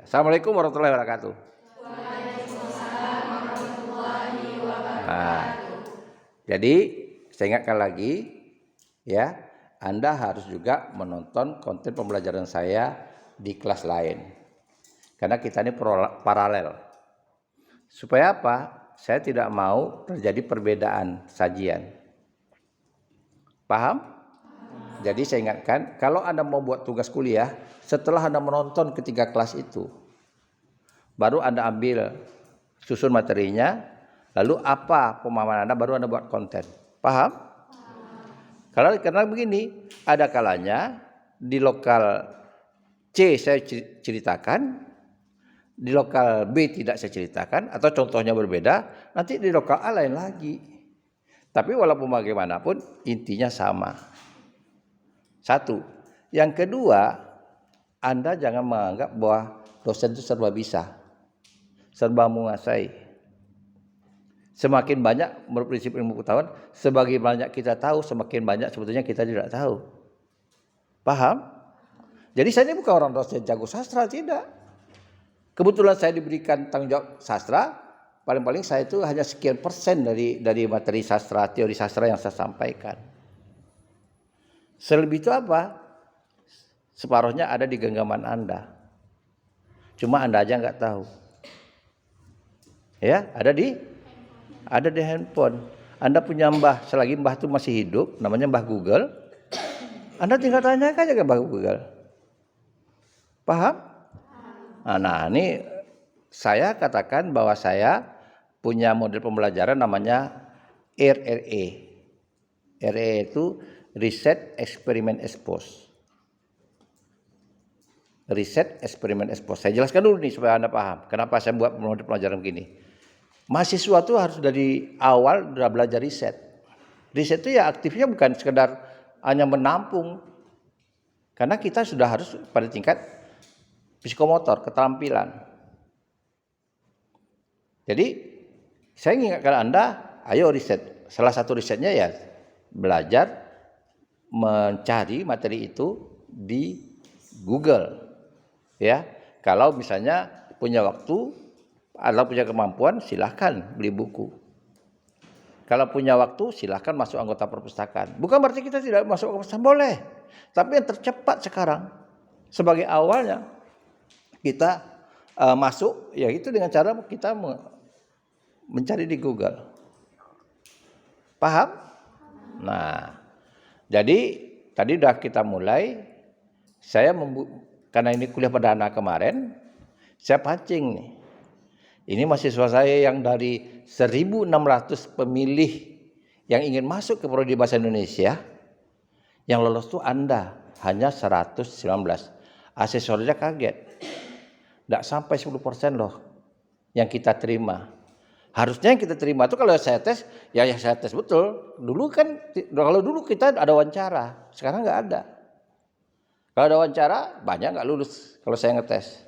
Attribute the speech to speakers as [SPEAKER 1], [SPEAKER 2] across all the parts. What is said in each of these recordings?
[SPEAKER 1] Assalamualaikum warahmatullahi wabarakatuh.
[SPEAKER 2] Waalaikumsalam warahmatullahi wabarakatuh.
[SPEAKER 1] Jadi saya ingatkan lagi ya, Anda harus juga menonton konten pembelajaran saya di kelas lain. Karena kita ini paralel. Supaya apa? Saya tidak mau terjadi perbedaan sajian. Paham? Jadi saya ingatkan, kalau Anda mau buat tugas kuliah, setelah Anda menonton ketiga kelas itu, baru Anda ambil susun materinya, lalu apa pemahaman Anda, baru Anda buat konten. Paham? Karena begini, ada kalanya di lokal C saya ceritakan, di lokal B tidak saya ceritakan, atau contohnya berbeda, nanti di lokal A lain lagi. Tapi walaupun bagaimanapun, intinya sama. Satu. Yang kedua, Anda jangan menganggap bahwa dosen itu serba bisa, serba menguasai. Semakin banyak menurut prinsip ilmu pengetahuan, semakin banyak kita tahu, semakin banyak sebetulnya kita tidak tahu. Paham? Jadi saya ini bukan orang dosen jago sastra, tidak. Kebetulan saya diberikan tanggung jawab sastra, paling-paling saya itu hanya sekian persen dari materi sastra, teori sastra yang saya sampaikan. Selebih itu apa? Separuhnya ada di genggaman Anda. Cuma Anda aja nggak tahu. Ya, ada di handphone. Anda punya mbah, selagi mbah itu masih hidup, namanya Mbah Google. Anda tinggal tanyakan aja ke Mbah Google. Paham? Nah, ini saya katakan bahwa saya punya model pembelajaran namanya RRE. RRE itu Reset, Eksperimen, Expose. Reset, eksperimen, expose. Saya jelaskan dulu nih supaya Anda paham. Kenapa saya buat model pelajaran begini. Mahasiswa itu harus dari awal sudah belajar riset. Riset itu ya aktifnya bukan sekedar hanya menampung. Karena kita sudah harus pada tingkat psikomotor, keterampilan. Jadi saya ingatkan Anda, ayo riset. Salah satu risetnya ya belajar mencari materi itu di Google. Ya, kalau misalnya punya waktu atau punya kemampuan, silahkan beli buku. Kalau punya waktu, silahkan masuk anggota perpustakaan. Bukan berarti kita tidak masuk ke perpustakaan, boleh. Tapi yang tercepat sekarang, sebagai awalnya, kita masuk, ya itu dengan cara kita mencari di Google. Paham? Nah, jadi tadi udah kita mulai, saya karena ini kuliah perdana kemarin, saya pancing nih. Ini mahasiswa saya yang dari 1.600 pemilih yang ingin masuk ke prodi bahasa Indonesia, yang lolos tuh Anda hanya 119. Asesornya kaget. Tidak sampai 10% loh yang kita terima. Harusnya yang kita terima itu kalau saya tes, ya saya tes betul. Kalau dulu kita ada wawancara, sekarang nggak ada. Kalau ada wawancara, banyak nggak lulus kalau saya ngetes.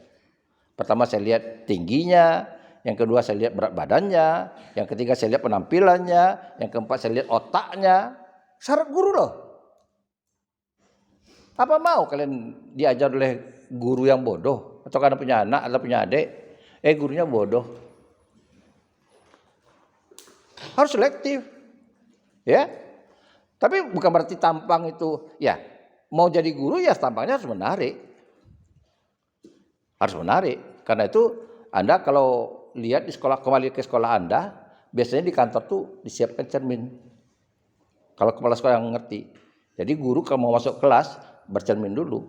[SPEAKER 1] Pertama saya lihat tingginya, yang kedua saya lihat berat badannya, yang ketiga saya lihat penampilannya, yang keempat saya lihat otaknya. Syarat guru loh. Apa mau kalian diajar oleh guru yang bodoh? Atau karena punya anak atau punya adik, gurunya bodoh. Harus selektif. Ya. Tapi bukan berarti tampang itu, ya mau jadi guru ya tampangnya harus menarik. Harus menarik. Karena itu Anda kalau lihat di sekolah, kembali ke sekolah Anda, biasanya di kantor tuh disiapkan cermin. Kalau kepala sekolah yang ngerti. Jadi guru kalau mau masuk kelas bercermin dulu.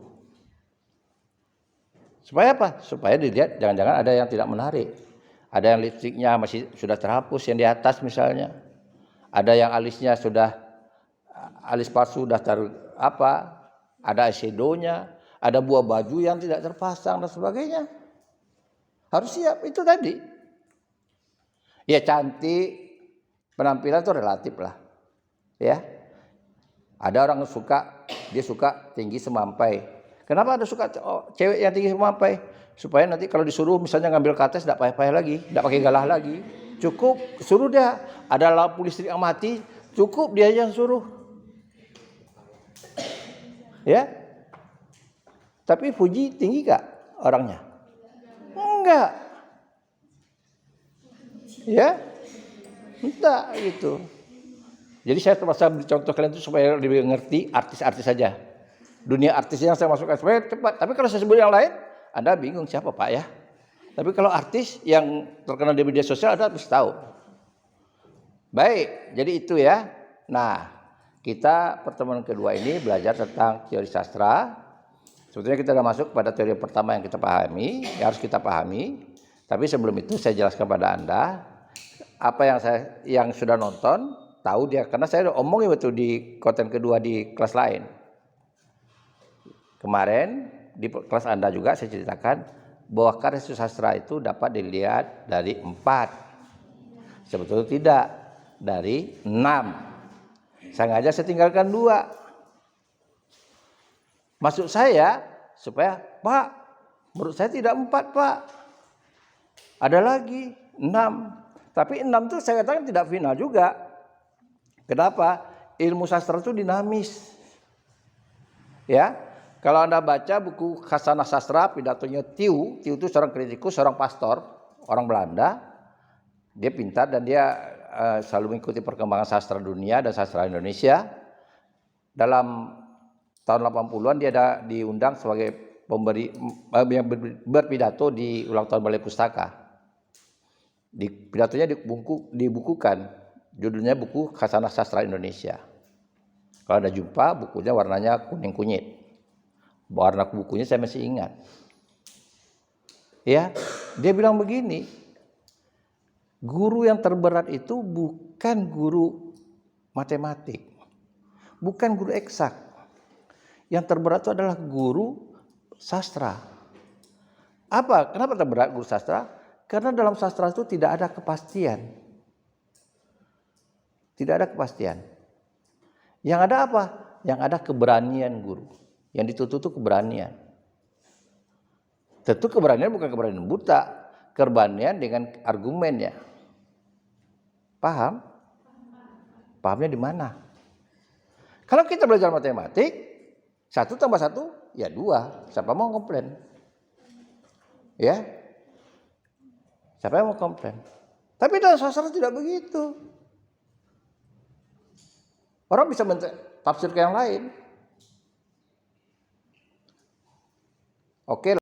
[SPEAKER 1] Supaya apa? Supaya dilihat jangan-jangan ada yang tidak menarik. Ada yang lipstiknya masih sudah terhapus yang di atas misalnya. Ada yang alisnya sudah alis palsu sudah ada eyeshadow-nya, ada buah baju yang tidak terpasang dan sebagainya. Harus siap itu tadi. Ya cantik, penampilan itu relatif lah. Ya. Ada orang dia suka tinggi semampai. Kenapa ada suka cewek yang tinggi semampai? Supaya nanti kalau disuruh misalnya ngambil KTS tidak payah-payah lagi, tidak pakai galah lagi. Cukup suruh dia, ada lampu listrik yang mati, cukup dia yang suruh. Ya. Tapi Fuji tinggi gak orangnya? Enggak. Ya, enggak gitu. Jadi saya terpaksa beri contoh kalian itu supaya lebih ngerti artis-artis saja. Dunia artis yang saya masukkan supaya cepat. Tapi kalau saya sebut yang lain, Anda bingung siapa Pak ya. Tapi kalau artis yang terkenal di media sosial Anda harus tahu. Baik, jadi itu ya. Nah, kita pertemuan kedua ini belajar tentang teori sastra. Sebetulnya kita sudah masuk pada teori pertama yang kita pahami, yang harus kita pahami. Tapi sebelum itu saya jelaskan pada Anda apa yang sudah nonton, tahu dia, karena saya udah omongin betul di konten kedua di kelas lain. Kemarin di kelas Anda juga saya ceritakan bahwa karya sastra itu dapat dilihat dari 4. Sebetulnya tidak, dari 6. Sengaja saya tinggalkan 2. Maksud saya supaya, Pak, menurut saya tidak 4, Pak. Ada lagi 6. Tapi 6 itu saya katakan tidak final juga. Kenapa? Ilmu sastra itu dinamis. Ya, kalau Anda baca buku Khasanah Sastra, pidatonya Tiu itu seorang kritikus, seorang pastor, orang Belanda. Dia pintar dan dia selalu mengikuti perkembangan sastra dunia dan sastra Indonesia. Dalam tahun 80-an dia diundang sebagai pemberi yang berpidato di ulang tahun Balai Pustaka. Di pidatonya dibukukan, judulnya buku Khasanah Sastra Indonesia. Kalau Anda jumpa bukunya warnanya kuning kunyit. Warna bukunya saya masih ingat. Ya, dia bilang begini, guru yang terberat itu bukan guru matematik, bukan guru eksak. Yang terberat itu adalah guru sastra. Apa? Kenapa terberat guru sastra? Karena dalam sastra itu tidak ada kepastian. Tidak ada kepastian. Yang ada apa? Yang ada keberanian guru. Yang dituntut itu keberanian. Tentu keberanian bukan keberanian buta. Keberanian dengan argumennya. Paham? Pahamnya di mana? Kalau kita belajar matematik, 1 tambah 1 ya 2. Siapa mau komplain? Ya. Siapa yang mau komplain? Tapi dalam sastra tidak begitu. Orang bisa tafsir ke yang lain. Oke.